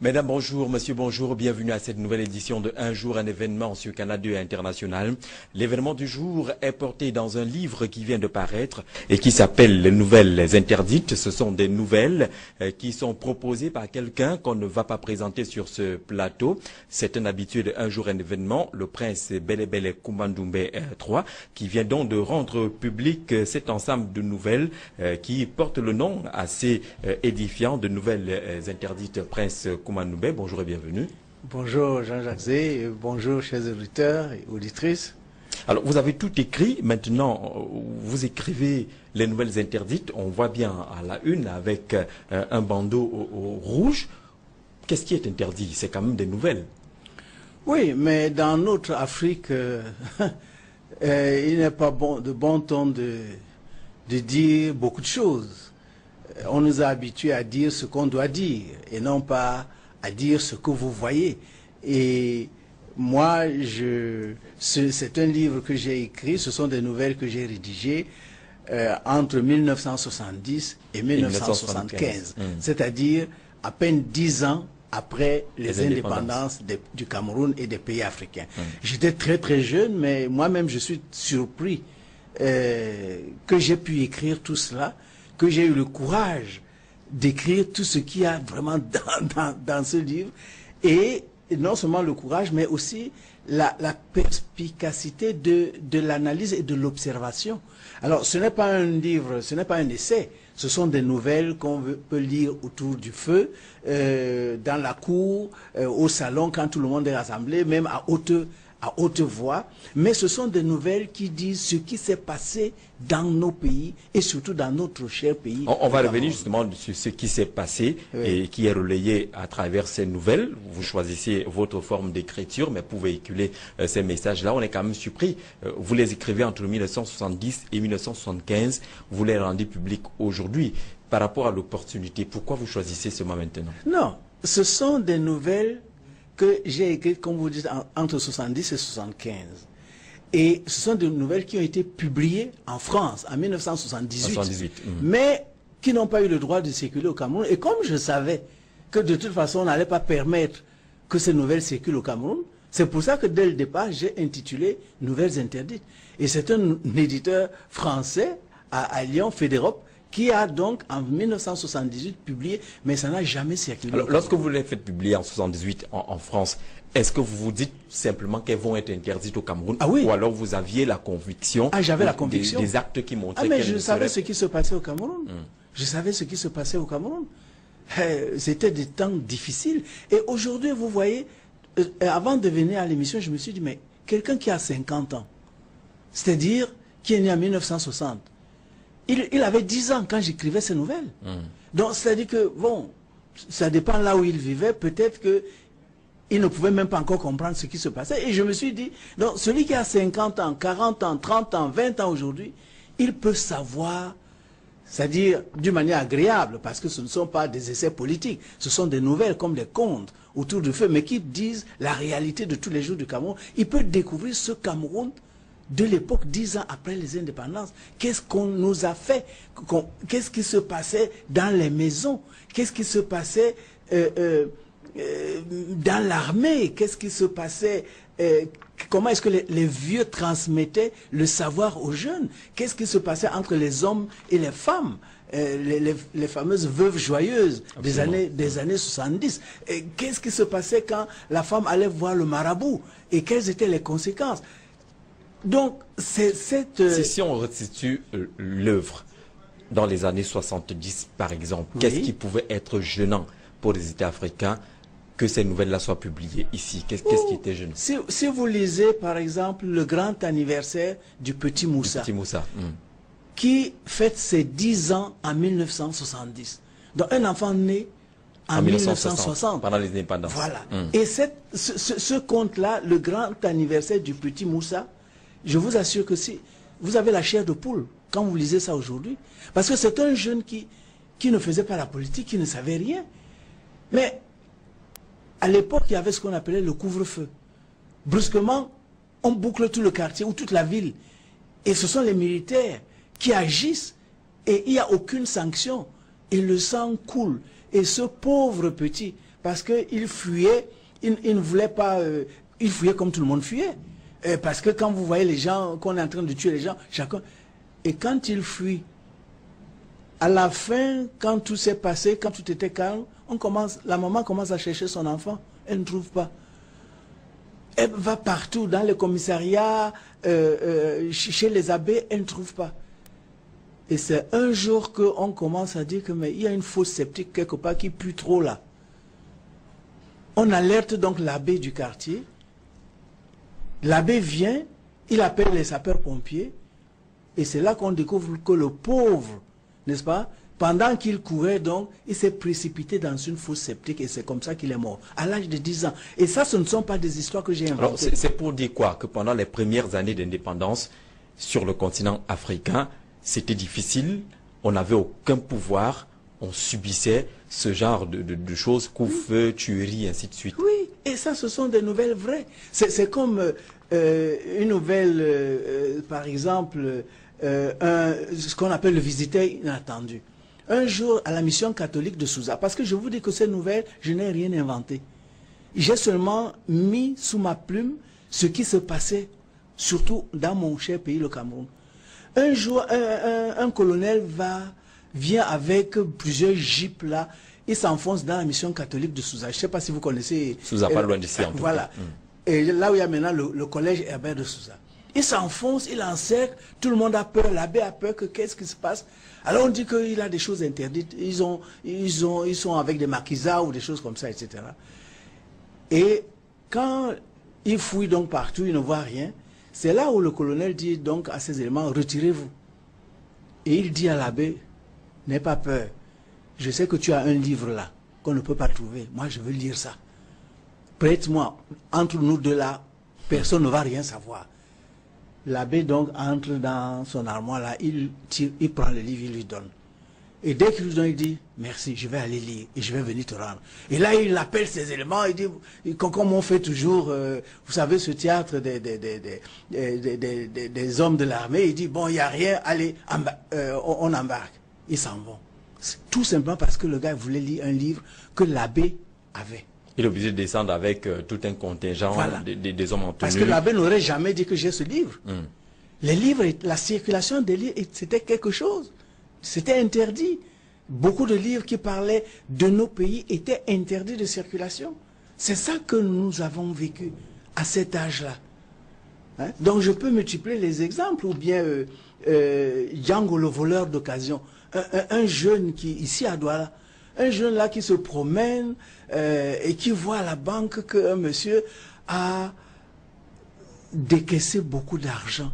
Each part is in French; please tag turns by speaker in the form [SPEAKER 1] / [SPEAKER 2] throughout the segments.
[SPEAKER 1] Mesdames, bonjour, monsieur, bonjour, bienvenue à cette nouvelle édition de Un jour, un événement sur Canal 2 International. L'événement du jour est porté dans un livre qui vient de paraître et qui s'appelle Les Nouvelles Interdites. Ce sont des nouvelles qui sont proposées par quelqu'un qu'on ne va pas présenter sur ce plateau. C'est un habitué de Un jour, un événement, le prince Bele Kumbandoumbe III, qui vient donc de rendre public cet ensemble de nouvelles qui porte le nom assez édifiant de Nouvelles Interdites, prince Kumbandoumbe. Bonjour et bienvenue.
[SPEAKER 2] Bonjour Jean-Jacques Zé, bonjour chers auditeurs et auditrices.
[SPEAKER 1] Alors vous avez tout écrit, maintenant vous écrivez les Nouvelles Interdites, on voit bien à la une avec un bandeau rouge. Qu'est-ce qui est interdit? C'est quand même des nouvelles.
[SPEAKER 2] Oui, mais dans notre Afrique, il n'est pas de bon ton de dire beaucoup de choses. On nous a habitués à dire ce qu'on doit dire et non pas à dire ce que vous voyez. Et moi, c'est un livre que j'ai écrit, ce sont des nouvelles que j'ai rédigées entre 1970 et 1975. C'est-à-dire à peine 10 ans après les indépendances du Cameroun et des pays africains. J'étais très très jeune, mais moi-même je suis surpris que j'ai pu écrire tout cela, que j'ai eu le courage d'écrire tout ce qu'il y a vraiment dans ce livre, et non seulement le courage, mais aussi la perspicacité de l'analyse et de l'observation. Alors, ce n'est pas un livre, ce n'est pas un essai, ce sont des nouvelles qu'on peut lire autour du feu, dans la cour, au salon, quand tout le monde est rassemblé, même à haute voix, mais ce sont des nouvelles qui disent ce qui s'est passé dans nos pays et surtout dans notre cher pays.
[SPEAKER 1] On va revenir justement sur ce qui s'est passé et qui est relayé à travers ces nouvelles. Vous choisissez votre forme d'écriture, mais pour véhiculer ces messages-là, on est quand même surpris. Vous les écrivez entre 1970 et 1975, vous les rendez publics aujourd'hui. Par rapport à l'opportunité, pourquoi vous choisissez seulement maintenant?
[SPEAKER 2] Non, ce sont des nouvelles que j'ai écrites, comme vous dites, entre 70 et 75. Et ce sont des nouvelles qui ont été publiées en France en 1978, mais qui n'ont pas eu le droit de circuler au Cameroun. Et comme je savais que de toute façon, on n'allait pas permettre que ces nouvelles circulent au Cameroun, c'est pour ça que dès le départ, j'ai intitulé Nouvelles Interdites. Et c'est un éditeur français à Lyon, Fédérop, qui a donc en 1978 publié, mais ça n'a jamais circulé.
[SPEAKER 1] Alors, lorsque vous les faites publier en 1978 en France, est-ce que vous vous dites simplement qu'elles vont être interdites au Cameroun?
[SPEAKER 2] Ah oui.
[SPEAKER 1] Ou alors vous aviez la conviction,
[SPEAKER 2] j'avais la conviction.
[SPEAKER 1] Des actes qui montraient
[SPEAKER 2] mais je savais ce qui se passait au Cameroun. Je savais ce qui se passait au Cameroun. C'était des temps difficiles. Et aujourd'hui, vous voyez, avant de venir à l'émission, je me suis dit, mais quelqu'un qui a 50 ans, c'est-à-dire qui est né en 1960, il avait 10 ans quand j'écrivais ces nouvelles. Donc, c'est-à-dire que, bon, ça dépend là où il vivait, peut-être qu'il ne pouvait même pas encore comprendre ce qui se passait. Et je me suis dit, donc, celui qui a 50 ans, 40 ans, 30 ans, 20 ans aujourd'hui, il peut savoir, c'est-à-dire d'une manière agréable, parce que ce ne sont pas des essais politiques, ce sont des nouvelles comme des contes autour du feu, mais qui disent la réalité de tous les jours du Cameroun. Il peut découvrir ce Cameroun de l'époque, 10 ans après les indépendances. Qu'est-ce qu'on nous a fait? Qu'est-ce qui se passait dans les maisons? Qu'est-ce qui se passait dans l'armée? Qu'est-ce qui se passait? Comment est-ce que les vieux transmettaient le savoir aux jeunes? Qu'est-ce qui se passait entre les hommes et les femmes? Les fameuses veuves joyeuses des années 70. Qu'est-ce qui se passait quand la femme allait voir le marabout? Et quelles étaient les conséquences? Donc,
[SPEAKER 1] si on restitue l'œuvre dans les années 70, par exemple, qu'est-ce qui pouvait être gênant pour les États africains que ces nouvelles-là soient publiées ici? Qu'est-ce qui était gênant?
[SPEAKER 2] Si vous lisez, par exemple, le grand anniversaire du Petit Moussa, qui fête ses 10 ans en 1970. Donc, un enfant né en 1960.
[SPEAKER 1] Pendant les indépendances.
[SPEAKER 2] Voilà. Et ce conte-là, le grand anniversaire du Petit Moussa, je vous assure que si vous avez la chair de poule quand vous lisez ça aujourd'hui, parce que c'est un jeune qui ne faisait pas la politique, qui ne savait rien. Mais à l'époque, il y avait ce qu'on appelait le couvre-feu. Brusquement, on boucle tout le quartier ou toute la ville. Et ce sont les militaires qui agissent et il n'y a aucune sanction. Et le sang coule. Et ce pauvre petit, parce qu'il fuyait, il ne voulait pas, il fuyait comme tout le monde fuyait. Parce que quand vous voyez les gens, qu'on est en train de tuer les gens, chacun... Et quand il fuit, à la fin, quand tout s'est passé, quand tout était calme, la maman commence à chercher son enfant, elle ne trouve pas. Elle va partout, dans les commissariats, chez les abbés, elle ne trouve pas. Et c'est un jour qu'on commence à dire que mais il y a une fosse septique quelque part qui pue trop là. On alerte donc l'abbé du quartier. L'abbé vient, il appelle les sapeurs-pompiers, et c'est là qu'on découvre que le pauvre, n'est-ce pas, pendant qu'il courait donc, il s'est précipité dans une fosse septique et c'est comme ça qu'il est mort, à l'âge de 10 ans. Et ça, ce ne sont pas des histoires que j'ai inventées.
[SPEAKER 1] Alors, c'est pour dire quoi? Que pendant les premières années d'indépendance, sur le continent africain, c'était difficile, on n'avait aucun pouvoir, on subissait ce genre de choses, coups-feux, tueries, ainsi de suite.
[SPEAKER 2] Oui, et ça, ce sont des nouvelles vraies. C'est comme une nouvelle, par exemple, ce qu'on appelle le visiteur inattendu. Un jour, à la mission catholique de Sousa, parce que je vous dis que ces nouvelles, je n'ai rien inventé. J'ai seulement mis sous ma plume ce qui se passait, surtout dans mon cher pays, le Cameroun. Un jour, un colonel vient avec plusieurs jeeps là, il s'enfonce dans la mission catholique de Sousa. Je ne sais pas si vous connaissez.
[SPEAKER 1] Sousa, pas loin d'ici en tout
[SPEAKER 2] voilà.
[SPEAKER 1] cas.
[SPEAKER 2] Et là où il y a maintenant le collège Herbert de Sousa. Il s'enfonce, il encercle, tout le monde a peur, l'abbé a peur, que qu'est-ce qui se passe? Alors on dit qu'il a des choses interdites, ils sont avec des maquisards ou des choses comme ça, etc. Et quand il fouille donc partout, il ne voit rien, c'est là où le colonel dit donc à ces éléments, retirez-vous. Et il dit à l'abbé, n'aie pas peur, je sais que tu as un livre là, qu'on ne peut pas trouver, moi je veux lire ça. Prête-moi, entre nous deux là, personne ne va rien savoir. L'abbé donc entre dans son armoire là, il prend le livre, il lui donne. Et dès qu'il lui donne, il dit, merci, je vais aller lire et je vais venir te rendre. Et là, il appelle ces éléments, il dit, comme on fait toujours, vous savez, ce théâtre des hommes de l'armée, il dit, bon, il n'y a rien, allez, on embarque. Ils s'en vont. Tout simplement parce que le gars voulait lire un livre que l'abbé avait.
[SPEAKER 1] Il est obligé de descendre avec tout un contingent, voilà, des hommes en tenue.
[SPEAKER 2] Parce que l'abbé n'aurait jamais dit que j'ai ce livre. Les livres, la circulation des livres, c'était quelque chose. C'était interdit. Beaucoup de livres qui parlaient de nos pays étaient interdits de circulation. C'est ça que nous avons vécu à cet âge-là. Hein? Donc je peux multiplier les exemples, ou bien Django le voleur d'occasion. Un jeune qui, ici à Douala, un jeune là qui se promène et qui voit à la banque qu'un monsieur a décaissé beaucoup d'argent.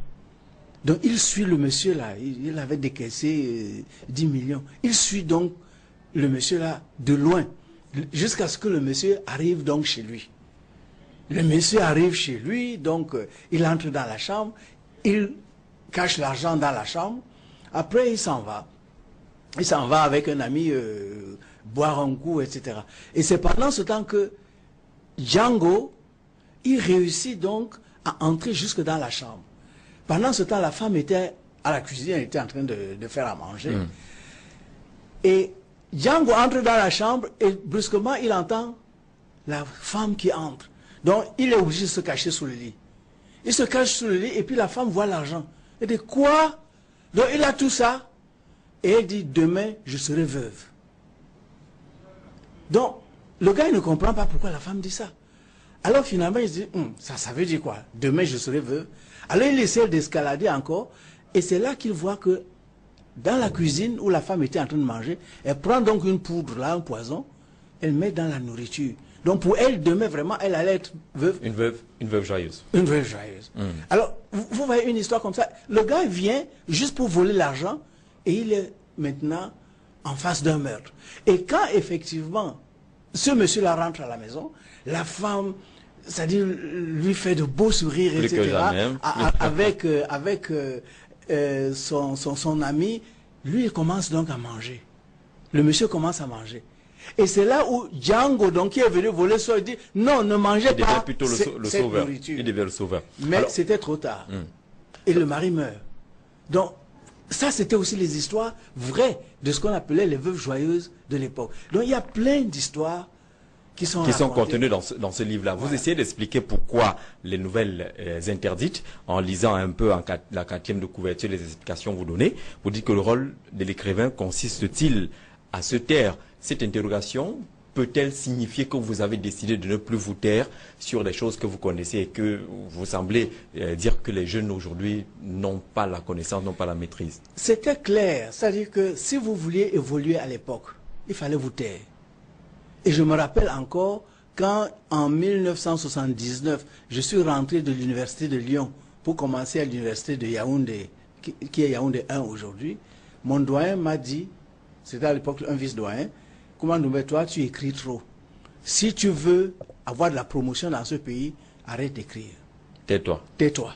[SPEAKER 2] Donc il suit le monsieur là, il avait décaissé 10 millions. Il suit donc le monsieur là de loin, jusqu'à ce que le monsieur arrive donc chez lui. Le monsieur arrive chez lui, donc il entre dans la chambre, il cache l'argent dans la chambre, après il s'en va. Il s'en va avec un ami boire un coup, etc. Et c'est pendant ce temps que Django, il réussit donc à entrer jusque dans la chambre. Pendant ce temps, la femme était à la cuisine, elle était en train de faire à manger. Et Django entre dans la chambre et brusquement, il entend la femme qui entre. Donc, il est obligé de se cacher sous le lit. Il se cache sous le lit et puis la femme voit l'argent. Elle dit, quoi? Donc, il a tout ça. Et elle dit, demain, je serai veuve. Donc, le gars, il ne comprend pas pourquoi la femme dit ça. Alors, finalement, il se dit, ça veut dire quoi? Demain, je serai veuve. Alors, il essaie d'escalader encore. Et c'est là qu'il voit que, dans la cuisine où la femme était en train de manger, elle prend donc une poudre, là, un poison, elle met dans la nourriture. Donc, pour elle, demain, vraiment, elle allait être veuve.
[SPEAKER 1] Une veuve joyeuse.
[SPEAKER 2] Une veuve joyeuse. Alors, vous voyez une histoire comme ça. Le gars vient juste pour voler l'argent. Et il est maintenant en face d'un meurtre. Et quand effectivement ce monsieur-là rentre à la maison, la femme, c'est-à-dire lui fait de beaux sourires,
[SPEAKER 1] plus
[SPEAKER 2] etc. avec son ami, lui il commence donc à manger. Le monsieur commence à manger. Et c'est là où Django, donc, qui est venu voler ça, il dit, non, ne mangez pas.
[SPEAKER 1] Il devait plutôt le sauveur.
[SPEAKER 2] Nourriture.
[SPEAKER 1] Il devait le sauveur.
[SPEAKER 2] Mais c'était trop tard. Et le mari meurt. Donc, ça, c'était aussi les histoires vraies de ce qu'on appelait les veuves joyeuses de l'époque. Donc, il y a plein d'histoires qui sont
[SPEAKER 1] contenus dans ce livre-là. Voilà. Vous essayez d'expliquer pourquoi les nouvelles interdites, en lisant un peu la 4e de couverture, les explications que vous donnez. Vous dites que le rôle de l'écrivain consiste-t-il à se taire? Cette interrogation peut-elle signifier que vous avez décidé de ne plus vous taire sur les choses que vous connaissez et que vous semblez dire que les jeunes aujourd'hui n'ont pas la connaissance, n'ont pas la maîtrise?
[SPEAKER 2] C'était clair. C'est-à-dire que si vous vouliez évoluer à l'époque, il fallait vous taire. Et je me rappelle encore quand, en 1979, je suis rentré de l'université de Lyon pour commencer à l'université de Yaoundé, qui est Yaoundé 1 aujourd'hui, mon doyen m'a dit, c'était à l'époque un vice-doyen, comment nous met toi, tu écris trop. Si tu veux avoir de la promotion dans ce pays, arrête d'écrire.
[SPEAKER 1] Tais-toi.
[SPEAKER 2] Tais-toi.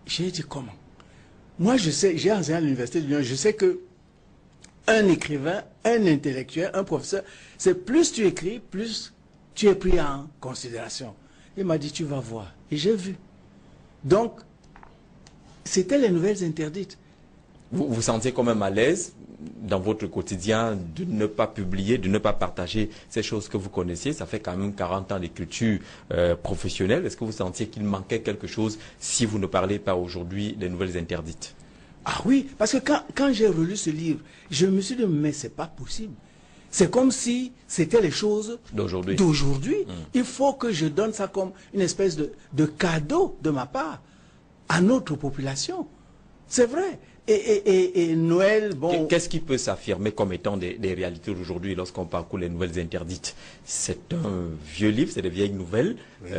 [SPEAKER 2] J'ai dit comment? Moi, je sais, j'ai enseigné à l'université de Lyon, je sais que un écrivain, un intellectuel, un professeur, c'est plus tu écris, plus tu es pris en considération. Il m'a dit, tu vas voir. Et j'ai vu. Donc, c'était les nouvelles interdites.
[SPEAKER 1] Vous vous sentiez quand même à l'aise dans votre quotidien de ne pas publier, de ne pas partager ces choses que vous connaissiez? Ça fait quand même 40 ans d'écriture professionnelle. Est-ce que vous sentiez qu'il manquait quelque chose si vous ne parlez pas aujourd'hui des nouvelles interdites?
[SPEAKER 2] Ah oui, parce que quand j'ai relu ce livre, je me suis dit, mais c'est pas possible. C'est comme si c'était les choses d'aujourd'hui. Il faut que je donne ça comme une espèce de cadeau de ma part à notre population. C'est vrai. Et Noël, bon...
[SPEAKER 1] Qu'est-ce qui peut s'affirmer comme étant des réalités d'aujourd'hui lorsqu'on parcourt les nouvelles interdites? C'est un vieux livre, c'est des vieilles nouvelles, oui.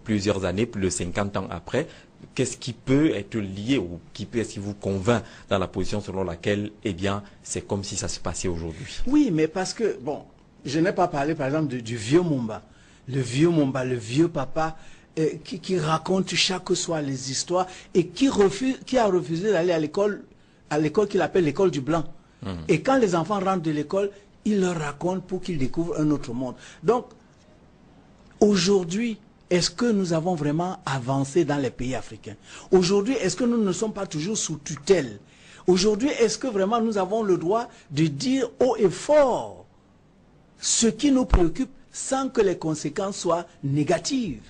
[SPEAKER 1] Plusieurs années, plus de 50 ans après. Qu'est-ce qui peut être lié ou est-ce qui vous convainc dans la position selon laquelle, eh bien, c'est comme si ça se passait aujourd'hui?
[SPEAKER 2] Oui, mais parce que, bon, je n'ai pas parlé, par exemple, du vieux Mumba. Le vieux Mumba, le vieux papa, qui raconte chaque soir les histoires et qui a refusé d'aller à l'école qu'il appelle l'école du blanc. Et quand les enfants rentrent de l'école, il leur raconte pour qu'ils découvrent un autre monde. Donc, aujourd'hui, est-ce que nous avons vraiment avancé dans les pays africains? Aujourd'hui, est-ce que nous ne sommes pas toujours sous tutelle? Aujourd'hui, est-ce que vraiment nous avons le droit de dire haut et fort ce qui nous préoccupe sans que les conséquences soient négatives?